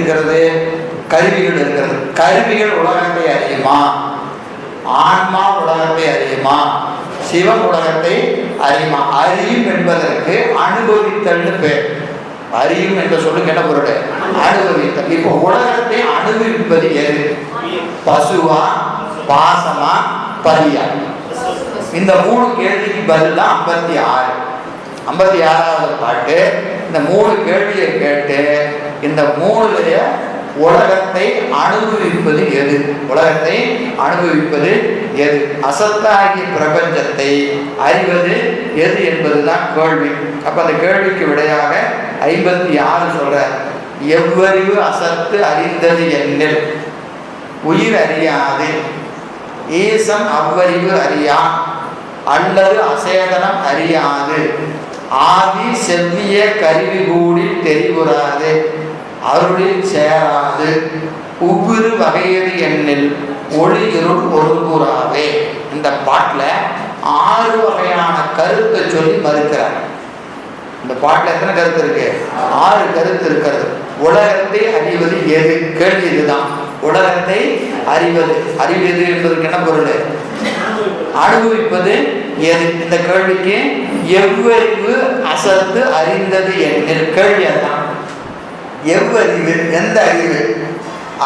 இருக்கிறது? கருவிகள் இருக்கிறது. கருவிகள் உலகத்தை அறியுமா? ஆன்மா உலகத்தை அறியுமா? சிவம் உலகத்தை அறியுமா? அறியும் என்பதற்கு அனுபவித்தல்னு பேர். அறியும் என்ற சொல்லுங்க என்ன பொருள்? அனுபவித்தல். இப்போ உலகத்தை அனுபவிப்பது எது? பசுவா, பாசமா, பரியா? இந்த 3 கேள்விக்கு பதில் தான் 56. 56வது பாட்டு. இந்த 3 கேள்வியை கேட்டு இந்த 3ல உலகத்தை அனுபவிப்பது எது? உலகத்தை அனுபவிப்பது எது? அசத்தாகிய பிரபஞ்சத்தை அறிவது எது என்பதுதான் கேள்வி. அப்ப அந்த கேள்விக்கு விடையாக 56 சொல்ற. எவ்வறிவு அசத்து அறிந்தது என்னில் உயிர் அறியாது, ஈசன் அவ்வறிவு அறியான், அல்லது அசேதனம் அறியாது, ஆதி செவ்விய கருவி கூடி தெரிவுறாது, அருளில் சேராது, ஒவ்வொரு வகையது எண்ணில் ஒளி இருள் ஒருங்குறாவே. இந்த பாட்டில் 6 வகையான கருத்தை சொல்லி மறுக்கிறார். இந்த பாட்டில் எத்தனை கருத்து இருக்கு? 6 கருத்து இருக்கிறது. உலகத்தை அறிவது எது? கேள்வி இதுதான். உலகத்தை அறிவது என்பதற்கு என்ன பொருள்? அனுபவிப்பது எது? இந்த கேள்விக்கு எவ்வறிவு அசத்து அறிந்தது என்னில் கேள்வி அதுதான். எவ்வறிவு, எந்த அறிவு?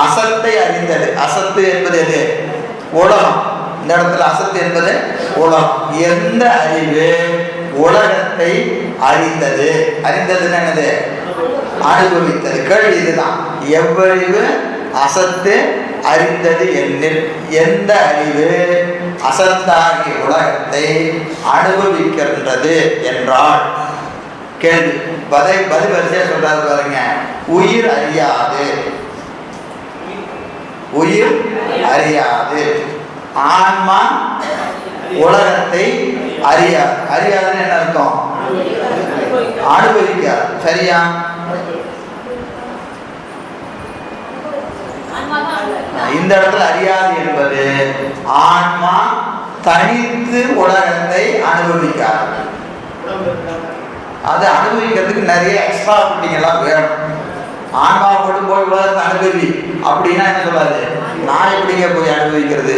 அசத்தை அறிந்தது. அசத்து என்பது எது? உலகம். இந்த இடத்துல அசத்து என்பது உலகம். எந்த அறிவு உலகத்தை அறிந்தது? அறிந்ததுன்னு என்னது? அனுபவித்தது. கேள்வி இதுதான். எவ்வறிவு அசத்து அறிந்தது என்னில் எந்த அறிவு அசத்தாகிய உலகத்தை அனுபவிக்கின்றது என்றால் கேள்வி. பதில் வரிசையா சொல்றாரு பாருங்க. உயிர் அறியாது, உயிர் அறியாது. ஆன்மா உலகத்தை அறியாது. அறியாதுன்னு என்ன அர்த்தம்? அனுபவிக்காது. சரியா? இந்த இடத்துல அறியாது என்பது ஆன்மா தனித்து உலகத்தை அனுபவிக்காது. அது அனுபவிக்கிறதுக்கு நிறைய எக்ஸ்ட்ரா எல்லாம் வேணும். ஆன்மா மட்டும் போய் உலகத்தை அனுபவி அப்படின்னா என்ன சொல்லாது? நான் எப்படிங்க போய் அனுபவிக்கிறது?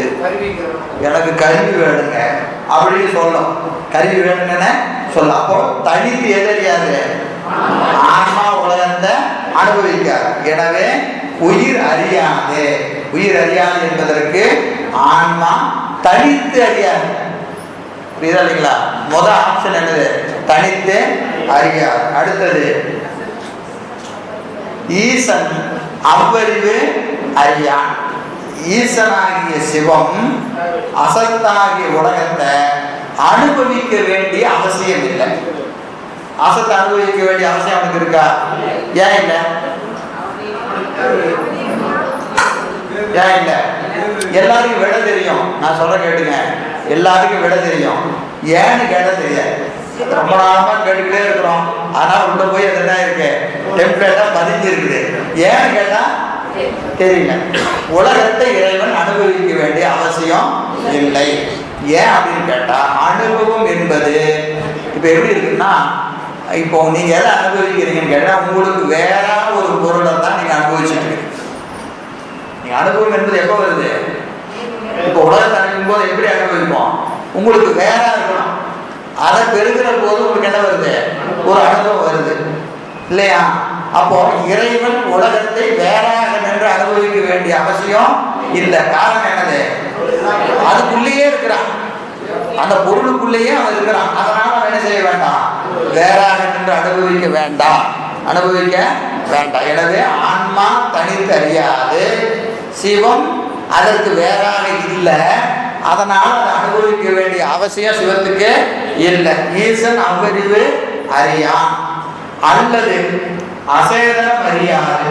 எனக்கு கருவி வேணுங்க அப்படின்னு சொல்லணும். கருவி வேணுங்கன்னு சொல்ல. அப்போ தனித்து எதறியாது? ஆன்மா உலகத்தை அனுபவிக்காது. எனவே உயிர் அறியாது. உயிர் அறியாது என்பதற்கு ஆன்மா தனித்து அறியாது. புரியுதா இல்லைங்களா? முதல் ஆப்ஷன் என்னது? தனித்து அறியாது. அடுத்தது ஈசன் அவ்வறிவு அறியான். ஈசனாகிய சிவம் அசத்தாகிய உலகத்தை அனுபவிக்க வேண்டிய அவசியம் இல்லை. அசத்தை அனுபவிக்க வேண்டிய அவசியம் அவனுக்கு இருக்கா? ஏன் இல்லை? ஏன் இல்லை? எல்லாருக்கும் விட தெரியும். நான் சொல்ற கேட்டுங்க. எல்லாருக்கும் விட தெரியும். ஏன்னு கேட்ட தெரியாது. ரொம்ப நாளமா கேட்டுக்கிட்டே இருக்கிறோம். ஆனா உள்ள போய் அதெல்லாம் இருக்கு, டெம்ப்ளேட்டா பதிஞ்சு இருக்குது. ஏன்னு கேட்டா தெரியல. உலகத்தை இறைவன் அனுபவிக்க வேண்டிய அவசியம் இல்லை. ஏன் அப்படின்னு கேட்டா அனுபவம் என்பது இப்ப எப்படி இருக்குன்னா, இப்போ நீங்க எதை அனுபவிக்கிறீங்கன்னு கேட்டா உங்களுக்கு வேற ஒரு பொருளை தான் நீங்க அனுபவிச்சுட்டு இருக்கீங்க. நீங்க அனுபவம் என்பது எப்போ வருது? இப்போ உலகத்தை அனுபவிக்கும் போது எப்படி அனுபவிப்போம்? உங்களுக்கு வேற இருக்கணும். அதை பெருகிற போது உங்களுக்கு என்ன வருது? ஒரு அனுபவம் வருது இல்லையா? அப்போ இறைவன் உலகத்தை வேறாக நின்று அனுபவிக்க வேண்டிய அவசியம் இல்லை. காரணம் என்னது? அதுக்குள்ளேயே இருக்கிறான். அந்த பொருளுக்குள்ளேயே அவன் இருக்கிறான். அதனால அவன் என்ன செய்ய வேண்டாம்? வேறாக நின்று அனுபவிக்க வேண்டாம். அனுபவிக்க வேண்டாம். எனவே ஆன்மா தனித்து அறியாது, சிவம் அதற்கு வேறாக இல்லை. அதனால் அதை அனுபவிக்க வேண்டிய அவசியம் சிவத்துக்கு இல்லை. ஈசன் அவ்வறிவு அறியான், அல்லது அசேதனம் அறியாது,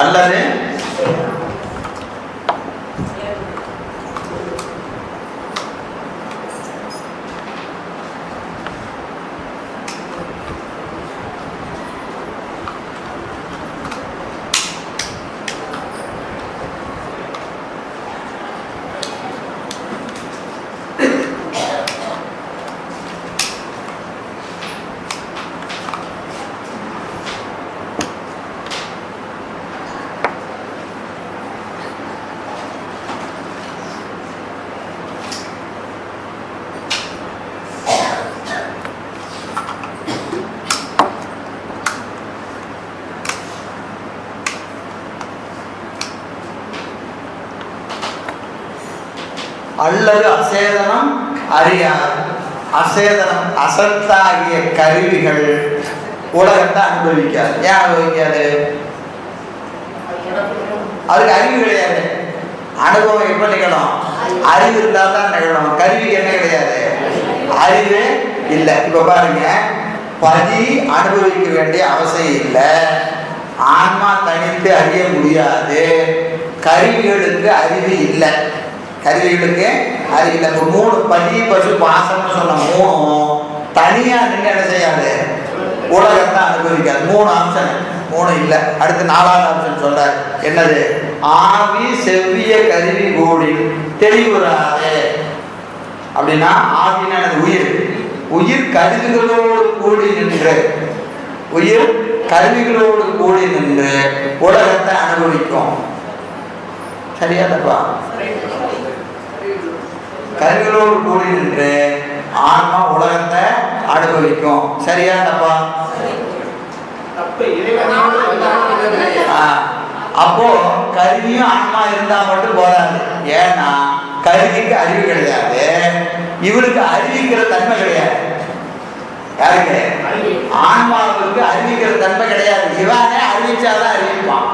அல்லது அல்லது அசேதனம் அறியாது. அசேதனம் அசத்தாகிய கருவிகள் உலகத்தை அனுபவிக்காது. ஏன் அனுபவிக்காது? அதுக்கு அறிவு கிடையாது. அனுபவம் எப்ப நிகழும்? அறிவு இருந்தால் தான் நிகழும். கருவிக்கு என்ன கிடையாது? அறிவே இல்லை. இப்ப பாருங்க, பதி அனுபவிக்க வேண்டிய அவசியம் இல்லை. ஆன்மா தனித்து அறிய முடியாது. கருவிகளுக்கு அறிவு இல்லை. கருவிகளுக்கு அறிவு இல்லை. இப்போ 3 பதி பசு பாசம்னு சொன்ன 3 தனியா நின்று என்ன செய்யாது? உலகத்தை அனுபவிக்காது. 3 ஆப்ஷன், 3 இல்லை. அடுத்து 4வது ஆப்ஷன் சொல்றாரு. என்னது? ஆவி செவ்விய கருவி கூடி தெளிவுறாது. அப்படின்னா ஆவினா உயிர். உயிர் கருவிகளோடு கூடி நின்று, உயிர் கருவிகளோடு கூடி நின்று உலகத்தை அனுபவிக்கும். சரியா தப்பா? கருவிகளோடு கூடி நின்று ஆன்மா உலகத்தை அனுபவிக்கும். சரியா தப்பா? அப்போ கருவியும் ஆன்மா இருந்தா மட்டும் போதாது. ஏன்னா கருவிக்கு அறிவு கிடையாது. இவருக்கு அறிவிக்கிற தன்மை கிடையாது. யாருக்கு? ஆன்மாவுக்கு அறிவிக்கிற தன்மை கிடையாது. இவனே அறிவிச்சாதான் அறிவிப்பான்.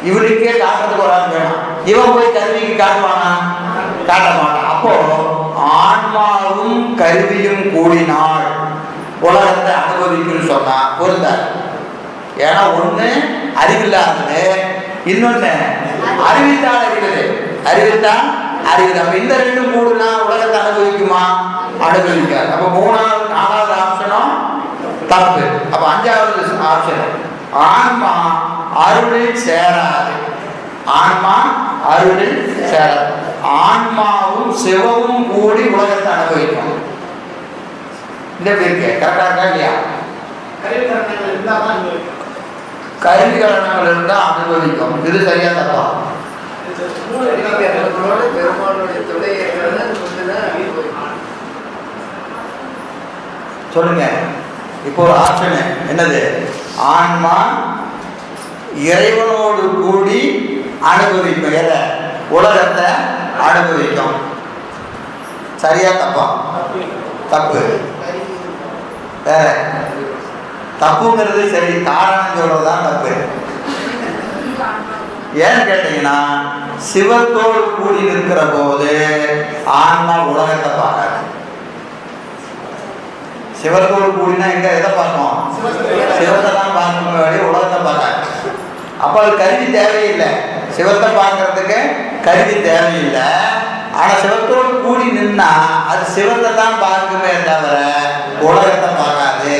இவனுக்கே காட்டுறதுக்கு ஒரு ஆள் வேணும். இவன் போய் கருவிக்கு காட்டுவானா? காட்ட மாட்டான். அப்போ ஆன்மாவும் கருவியும் கூடினால் உலகத்தை அனுபவிக்குன்னு சொன்னா பொருந்தாது. ஏன்னா ஒண்ணு அறிவில்லாதது, இன்னொன்னு அறிவித்தால் அறிவது. அறிவித்தால் அறிவு. அப்ப இந்த 2 கூடுனா உலகத்தை அனுபவிக்குமா? அனுபவிக்காது. அப்ப 3வது 4வது ஆப்ஷனும் தப்பு. அப்ப 5வது ஆப்ஷன் ஆன்மா அருளில் சேராது. ஆன்மா அருளில் சேராது. ஆன்மாவும் சிவமும் கூடி உலகத்தை அனுபவிக்கும். இந்த பேருக்கு கரெக்டா இருக்கா இல்லையா? கருவிகரணங்கள் இருந்தா அனுபவிக்கும். இது சரியா தப்பா? சொல்லுங்க. இப்போ ஒரு ஆப்ஷன் என்னது? ஆன்மா இறைவனோடு கூடி அனுபவிக்கும். எதை? உலகத்தை அனுபவிக்கும். சரியா தப்பா? தப்பு. வேற தப்புங்கிறது சரி, காரணம் சொல்றதுதான் தப்பு. ஏன்னு கேட்டீங்கன்னா சிவத்தோடு கூடி இருக்கிற போது ஆன்மா உலகத்தை பார்க்காது. சிவத்தோடு கூடினா எங்க எதை பார்க்கும்? சிவத்தை தான் பார்க்கணும், வேண்டிய உலகத்தை பார்க்காது. அப்ப அது கருவி தேவையில்லை. சிவத்தை பார்க்கறதுக்கு கருவி தேவையில்லை. ஆனா சிவத்தோடு கூடி நின்னா அது சிவத்தை தான் பார்க்குமே தவிர உலகத்தை பார்க்காது.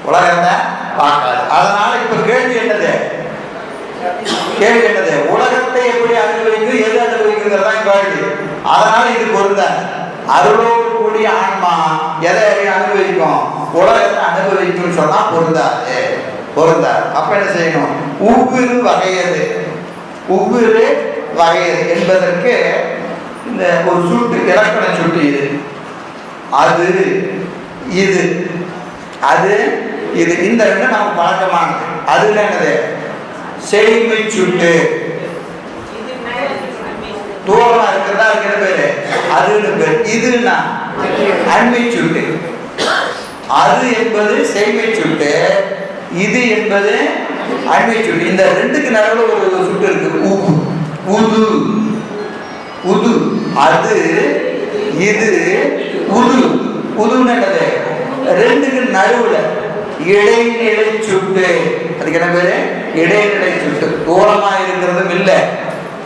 உலகத்தை பார்க்காது. அதனால இப்ப கேள்வி என்னது? கேள்வி என்னது? உலகத்தை எப்படி அனுபவிக்கும், எது அனுபவிக்குங்கிறதா கேள்வி. அதனால இது பொருந்தாது. அருளோடு கூடிய ஆன்மா எதை அனுபவிக்கும்? உலகத்தை அனுபவிக்கும் சொன்னா பொருந்தாது. பொருந்தாது. அப்ப என்ன செய்யணும்? உவ்விரு வகையது. உவ்விரு வகையது என்பதற்கு இந்த ஒரு சுட்டு, இலக்கண சுட்டு. இது அது, இது, அது, இது, இந்த 2 நமக்கு பழக்கமானது. அதுல என்னது? செய்மை சுட்டு. தூரமா இருக்கிறதா இருக்கிற பேரு அதுன்னு பேரு. இதுன்னா அண்மை சுட்டு. அது என்பது செய்மை சுட்டு, இது என்பது அண்மை சுட்டு. இந்த 2க்கு நடுவில் ஒரு சுட்டு இருக்கு. உது, உது. அது, இது, உது. உதுன்னு என்னது? 2க்கு நடுவுல இடைநிலை சுட்டு. அதுக்கு என்ன பேரு? இடைநிலை சுட்டு. தூரமா இருக்கிறதும் இல்லை,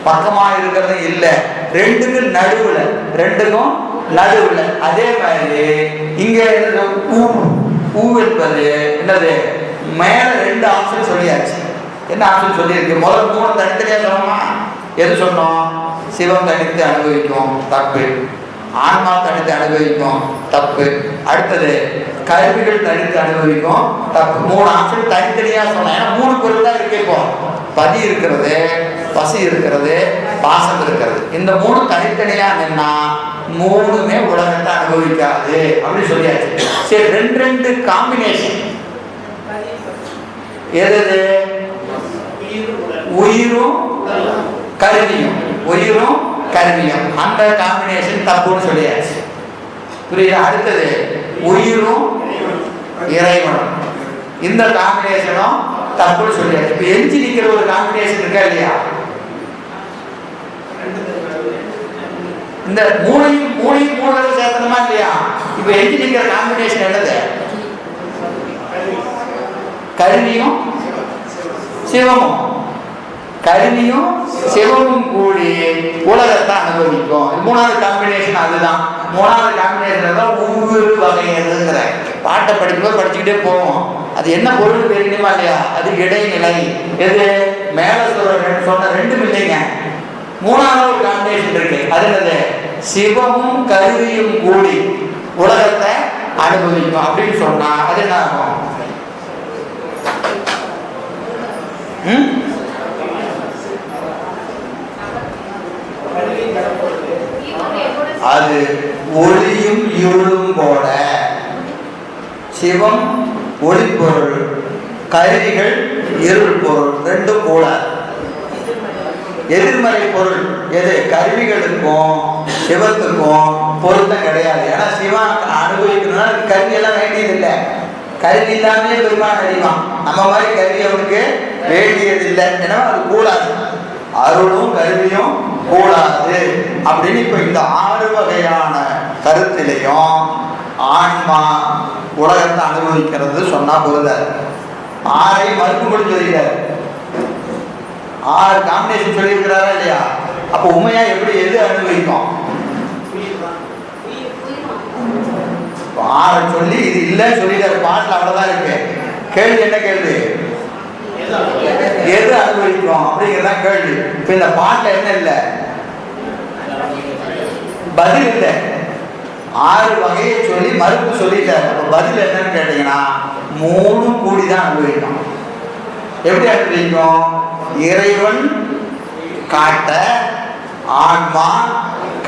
பக்கமா இருக்கிறதும் இல்லை, 2க்கும் நடுவுல. 2க்கும் நடுவுல. அதே மாதிரி இங்க ஊ என்பது என்னது? மேல 2 ஆப்ஷன் சொல்லியாச்சு. என்ன ஆப்ஷன் சொல்லியிருக்கு? முதல் 3 தனித்தனியா சொன்னோமா? எது சொன்னோம்? சிவம் தனித்து அனுபவிக்கும், தப்பு. ஆன்மா தனித்து அனுபவிக்கும், தப்பு. அடுத்தது கருவிகள் தனித்து அனுபவிக்கும், தப்பு. 3 ஆப்ஷன் தனித்தனியா சொன்னேன். ஏன்னா 3 பொருள் தான் இருக்கு. இப்போ பதி இருக்கிறது, பசி இருக்கிறது, பாசம் இருக்கிறது. இந்த 3 தனித்தனியா நின்னா 3மே உலகத்தை அனுபவிக்காது அப்படின்னு சொல்லியாச்சு. சரி, 2 காம்பினேஷன். எது? உயிரும் கருவியும். உயிரும் கருவியும். அந்த காம்பினேஷன் தப்புன்னு சொல்லியாச்சு. புரியுதா? அடுத்தது உயிரும் இறைவனும், இந்த காம்பினேஷனும் தப்புன்னு சொல்லியாச்சு. இப்ப எஞ்சி நிக்கிற ஒரு காம்பினேஷன் இருக்கா இல்லையா? இந்த மூணையும் மூணு தடவை சேர்த்தணுமா இல்லையா? இப்ப எஞ்சி நிக்கிற காம்பினேஷன் என்னது? கருவியும் சிவமும். கருவியும் சிவமும் கூடி உலகத்தை அனுபவிக்கும். மூணாவது காம்பினேஷன் அதுதான். மூணாவது காம்பினேஷன் தான் ஒவ்வொரு வகைங்கிற பாட்டை படிக்கும்போது படிச்சுக்கிட்டே போவோம். அது என்ன பொருள் தெரியணுமா இல்லையா? அது இடைநிலை. எது? மேல சொன்ன ரெண்டும் இல்லைங்க, மூணாவது ஒரு காம்பினேஷன் இருக்கு. அது என்னது? சிவமும் கருவியும் கூடி உலகத்தை அனுபவிக்கும் அப்படின்னு சொன்னா அது என்ன ஆகும்? அது ஒளியும் இருளும் போல. சிவம் ஒளி பொருள், கருவிகள் இருள் பொருள், ரெண்டும் போல. எதிர்மறை பொருள் எது? கருவிகளுக்கும் சிவத்துக்கும் பொருத்தம் கிடையாது. ஏன்னா சிவம் அனுபவிக்கணும்னா கருவி எல்லாம் வேண்டியது இல்லை. கருவி இல்லாமே பெருமான் அறிவான். நம்ம மாதிரி கருவி அவனுக்கு வேண்டியது இல்லை. ஏன்னா அது கூடாது. அருளும் கருவியும் கூடாது அப்படின்னு இப்ப இந்த 6 வகையான கருத்திலையும் ஆன்மா உலகத்தை அனுபவிக்கிறது சொன்னா போதாது. 6ஐயும் மறுக்கும்படி சொல்லிக்கிறார். 6 காம்பினேஷன் சொல்லியிருக்கிறாரா இல்லையா? அப்ப உண்மையா எப்படி எது அனுபவிக்கும்? 6 சொல்லி இது இல்லைன்னு சொல்லிட்டாரு. பாட்டில் அவ்வளவுதான் இருக்கு. கேள்வி என்ன கேள்வி? எது அனுபவிக்கும் அப்படிங்கிறதா கேள்வி. இப்ப இந்த பாட்டில் என்ன இல்லை? பதில் இல்லை. 6 வகையை சொல்லி மறுப்பு சொல்லிட்டாரு. அப்ப பதில் என்னன்னு கேட்டீங்கன்னா 3 கூடிதான் அனுபவிக்கும். எப்படி அனுபவிக்கும்? இறைவன் காட்ட ஆன்மா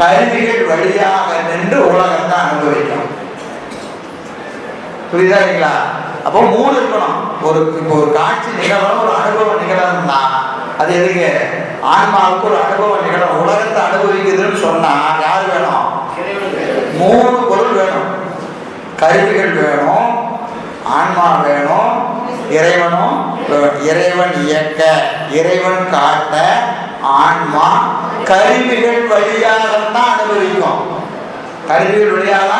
கருவிகள் வழியாக நின்று உலகத்தை அனுபவிக்கும். புரியுதா இல்லைங்களா? அப்போ 3 இருக்கணும். இப்போ ஒரு காட்சி நிகழணும், ஒரு அனுபவம் நிகழணும்னா அது எதுக்கு? ஆன்மாவுக்கு ஒரு அனுபவம் நிகழணும். உலகத்தை அனுபவிக்குதுன்னு சொன்னா யார் வேணும்? 3 பொருள் வேணும். கருவிகள் வேணும், ஆன்மா வேணும், இறைவனும் வேணும். இறைவன் இயக்க, இறைவன் காட்ட, ஆன்மா கருவிகள் வழியாகத்தான் அனுபவிக்கும். கருவிகள் வழியாக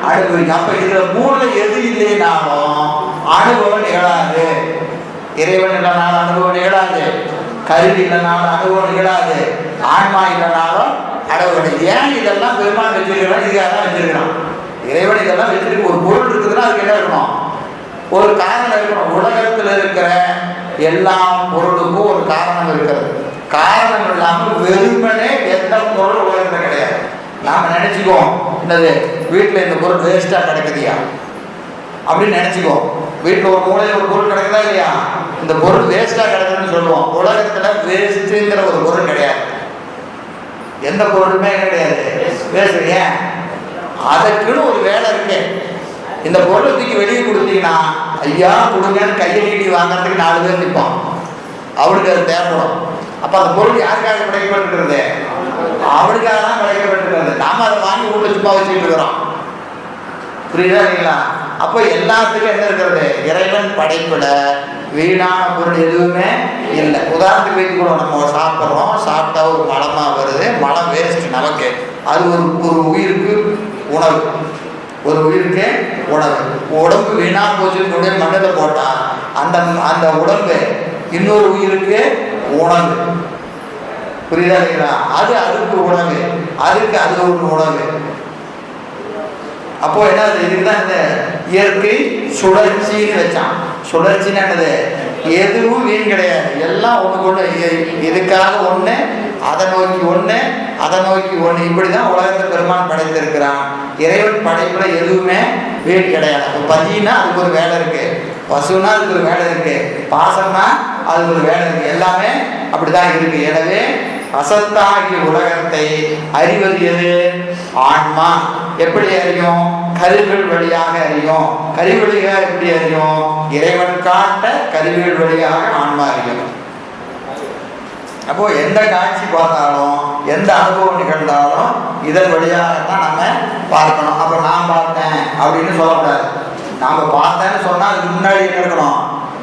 அனுபவிக்கும். அப்ப இதுல 3ல எது இல்லைனாலும் அனுபவம் நிகழாது. இறைவன் இல்லைனாலும் அனுபவம் நிகழாது, கருவி இல்லைனாலும் அனுபவம் நிகழாது, ஆன்மா இல்லைனாலும் அனுபவம். ஏன் இதெல்லாம் பெருமாள் வச்சிருக்கிறான்? இதுக்காக தான் வச்சிருக்கிறான். இறைவன் இதெல்லாம் வச்சிருக்கு. ஒரு பொருள் இருக்குதுன்னா அதுக்கு என்ன இருக்கணும்? ஒரு காரணம் இருக்கணும். உலகத்தில் இருக்கிற எல்லா பொருளுக்கும் ஒரு காரணம் இருக்கிறது. காரணம் இல்லாமல் வெறுமனே எந்த பொருள் உலகத்தில் கிடையாது. நாம நினைச்சுக்குவோம், என்னது வீட்டில் இந்த பொருள் வேஸ்டா கிடைக்குதியா அப்படின்னு நினைச்சுக்குவோம். வீட்டில் ஒரு மூலையில் ஒரு பொருள் கிடைக்குதா இல்லையா? இந்த பொருள் வேஸ்டா கிடைக்குதுன்னு சொல்லுவோம். உலகத்துல வேஸ்ட்டுங்கிற ஒரு பொருள் கிடையாது. எந்த பொருளுமே கிடையாது வேஸ்ட். ஏன்? அதற்குன்னு ஒரு வேலை இருக்கு. இந்த பொருளை தூக்கி வெளியே கொடுத்தீங்கன்னா ஐயா கொடுங்கன்னு கையை நீட்டி வாங்கறதுக்கு 4 பேர் நிற்பான். அவனுக்கு அது தேவைப்படும். அப்ப அந்த பொருள் யாருக்காக படைக்கப்பட்டிருக்கிறது? அவனுக்காக தான் படைக்கப்பட்டிருக்கிறது. நாம அதை வாங்கி வீட்டுல சும்மா வச்சுட்டு இருக்கிறோம். புரியுதா இல்லைங்களா? அப்போ எல்லாத்துக்கும் என்ன இருக்கிறது? இறைவன் படைப்பிட வீணான பொருள் எதுவுமே இல்லை. உதாரணத்துக்கு வைத்துக்கணும், நம்ம சாப்பிட்றோம், சாப்பிட்டா ஒரு மலமா வருது, மலம் வேஸ்ட் நமக்கு. அது ஒரு உயிருக்கு உணவு, ஒரு உயிருக்கு உணவு. உடம்பு வீணா போச்சுன்னு மண்ணில் போட்டா அந்த உடம்பு இன்னொரு உயிருக்கு உணவு. புரியுதா இல்லைங்களா? அதுக்கு உணவு, அதுக்கு அது ஒரு உணவு. அப்போ என்ன? இதுதான் இந்த இயற்கை சுழற்சின்னு வச்சான். சுழற்சின்னு என்னது? எதுவும் வீண் கிடையாது. எல்லாம் ஒண்ணுக்கு ஒண்ணு, இதுக்காக ஒண்ணு, அதை நோக்கி ஒண்ணு, அதை நோக்கி ஒண்ணு. இப்படிதான் உலகத்தை பெருமான் படைத்திருக்கிறான். இறைவன் படைப்புல எதுவுமே வீண் கிடையாது. அப்போ பதினா அதுக்கு ஒரு வேலை இருக்கு, பசுனா அதுக்கு ஒரு வேலை இருக்கு, பாசம்னா அதுக்கு ஒரு வேலை இருக்கு. எல்லாமே அப்படிதான் இருக்கு. எனவே அசத்தாகிய உலகத்தை அறிவது எது? ஆன்மா. எப்படி அறியும்? கருவிகள் வழியாக அறியும். கருவிகள் எப்படி அறியும்? இறைவன் காட்ட கருவிகள் வழியாக ஆன்மா அறியும். அப்போது எந்த காட்சி பார்த்தாலும் எந்த அனுபவம் நிகழ்ந்தாலும் இதன் வழியாகத்தான் நம்ம பார்க்கணும். அப்போ நான் பார்த்தேன் அப்படின்னு சொல்லக்கூடாது. நாம் பார்த்தேன்னு சொன்னால் அதுக்கு முன்னாடி என்ன இருக்கணும்?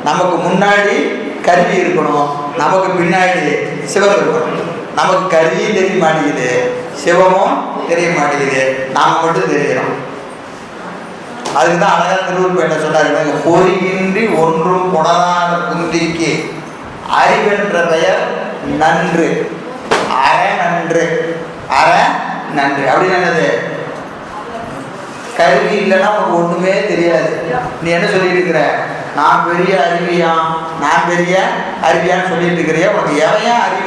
நமக்கு முன்னாடி கருவி இருக்கணும், நமக்கு பின்னாடி சிவம் இருக்கணும். நமக்கு கருவியும் தெரிய மாட்டேங்குது, சிவமும் தெரிய மாட்டேங்குது, நாம் மட்டும் தெரியணும். அதுக்கு தான் அழகாக திருவள்ளுவர் என்ன சொன்னார், பொறியின்றி ஒன்றும் புணராத குந்திக்கு அறிவென்ற பெயர் நன்று, அற நன்று, அற நன்று. அப்படின்னு என்னது? கல்வி இல்லைன்னா உனக்கு ஒன்றுமே தெரியாது. நீ என்ன சொல்லிட்டு இருக்கிற? நான் பெரிய அறிவியான், நான் பெரிய அறிவியான்னு சொல்லிட்டு இருக்கிறியா? உனக்கு எவையா அறிவு